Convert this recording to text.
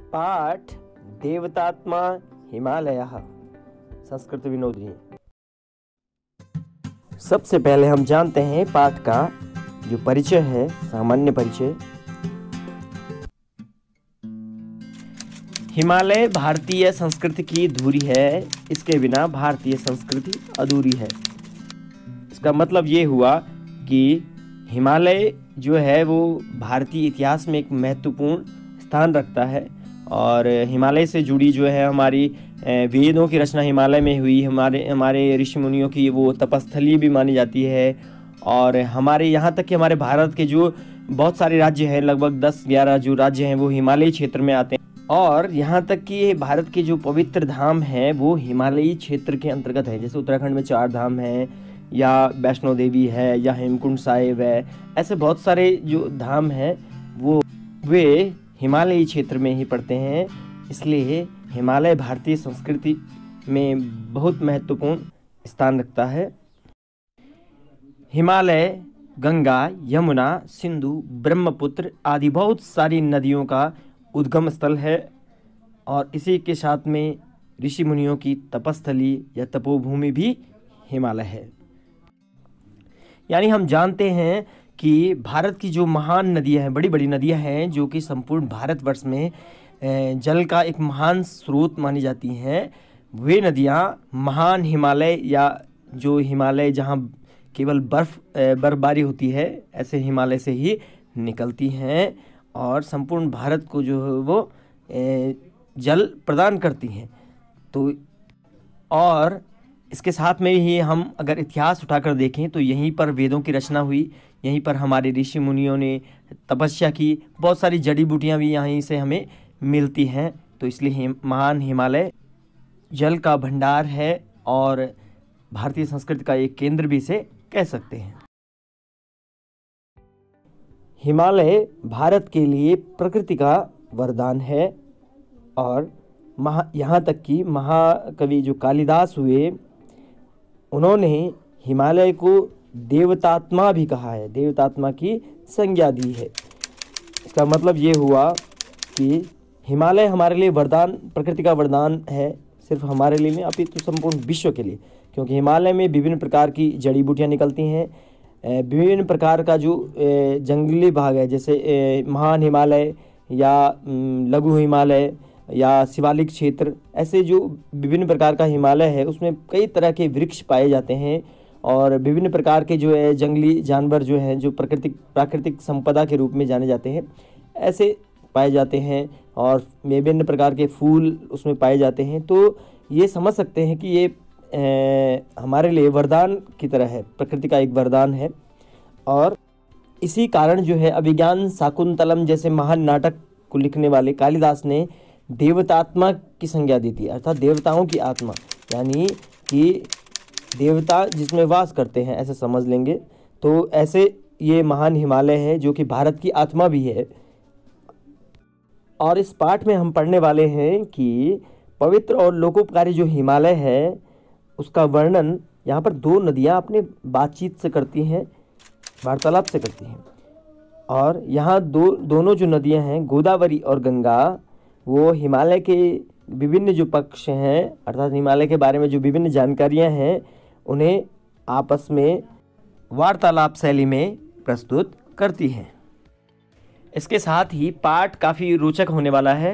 पाठ देवतात्मा हिमालयः संस्कृत विनोदिनी। सबसे पहले हम जानते हैं पाठ का जो परिचय है, सामान्य परिचय। हिमालय भारतीय संस्कृति की धुरी है, इसके बिना भारतीय संस्कृति अधूरी है। इसका मतलब ये हुआ कि हिमालय जो है वो भारतीय इतिहास में एक महत्वपूर्ण स्थान रखता है और हिमालय से जुड़ी जो है हमारी वेदों की रचना हिमालय में हुई। हमारे ऋषि मुनियों की वो तपस्थली भी मानी जाती है और हमारे यहाँ तक कि हमारे भारत के जो बहुत सारे राज्य हैं, लगभग 10-11 जो राज्य हैं वो हिमालयी क्षेत्र में आते हैं और यहाँ तक कि भारत के जो पवित्र धाम हैं वो हिमालयी क्षेत्र के अंतर्गत है। जैसे उत्तराखंड में 4 धाम हैं या वैष्णो देवी है या हेमकुंड साहिब है, ऐसे बहुत सारे जो धाम हैं वे हिमालयी क्षेत्र में ही पड़ते हैं। इसलिए हिमालय भारतीय संस्कृति में बहुत महत्वपूर्ण स्थान रखता है। हिमालय गंगा, यमुना, सिंधु, ब्रह्मपुत्र आदि बहुत सारी नदियों का उद्गम स्थल है और इसी के साथ में ऋषि मुनियों की तपस्थली या तपोभूमि भी हिमालय है। यानी हम जानते हैं कि भारत की जो महान नदियां हैं, बड़ी बड़ी नदियां हैं जो कि संपूर्ण भारतवर्ष में जल का एक महान स्रोत मानी जाती हैं, वे नदियां महान हिमालय या जो हिमालय जहां केवल बर्फबारी होती है ऐसे हिमालय से ही निकलती हैं और संपूर्ण भारत को जो है वो जल प्रदान करती हैं। तो और इसके साथ में ही हम अगर इतिहास उठाकर देखें तो यहीं पर वेदों की रचना हुई, यहीं पर हमारे ऋषि मुनियों ने तपस्या की, बहुत सारी जड़ी बूटियाँ भी यहीं से हमें मिलती हैं। तो इसलिए महान हिमालय जल का भंडार है और भारतीय संस्कृति का एक केंद्र भी इसे कह सकते हैं। हिमालय भारत के लिए प्रकृति का वरदान है और यहाँ तक कि महाकवि जो कालिदास हुए उन्होंने हिमालय को देवतात्मा भी कहा है, देवतात्मा की संज्ञा दी है। इसका मतलब ये हुआ कि हिमालय हमारे लिए वरदान, प्रकृति का वरदान है, सिर्फ हमारे लिए नहीं अपितु संपूर्ण विश्व के लिए, क्योंकि हिमालय में विभिन्न प्रकार की जड़ी बूटियाँ निकलती हैं। विभिन्न प्रकार का जो जंगली भाग है, जैसे महान हिमालय या लघु हिमालय या शिवालिक क्षेत्र, ऐसे जो विभिन्न प्रकार का हिमालय है उसमें कई तरह के वृक्ष पाए जाते हैं और विभिन्न प्रकार के जो है जंगली जानवर जो हैं जो प्राकृतिक संपदा के रूप में जाने जाते हैं ऐसे पाए जाते हैं और विभिन्न प्रकार के फूल उसमें पाए जाते हैं। तो ये समझ सकते हैं कि ये हमारे लिए वरदान की तरह है, प्रकृति का एक वरदान है। और इसी कारण जो है अभिज्ञान शाकुंतलम जैसे महान नाटक को लिखने वाले कालिदास ने देवतात्मा की संज्ञा दी थी, अर्थात देवताओं की आत्मा, यानी कि देवता जिसमें वास करते हैं ऐसे समझ लेंगे। तो ऐसे ये महान हिमालय है जो कि भारत की आत्मा भी है। और इस पाठ में हम पढ़ने वाले हैं कि पवित्र और लोकोपकारी जो हिमालय है उसका वर्णन यहाँ पर 2 नदियाँ अपने बातचीत से करती हैं, वार्तालाप से करती हैं। और यहाँ दोनों जो नदियाँ हैं गोदावरी और गंगा, वो हिमालय के विभिन्न जो पक्ष हैं अर्थात हिमालय के बारे में जो विभिन्न जानकारियाँ हैं उन्हें आपस में वार्तालाप शैली में प्रस्तुत करती हैं। इसके साथ ही पाठ काफ़ी रोचक होने वाला है।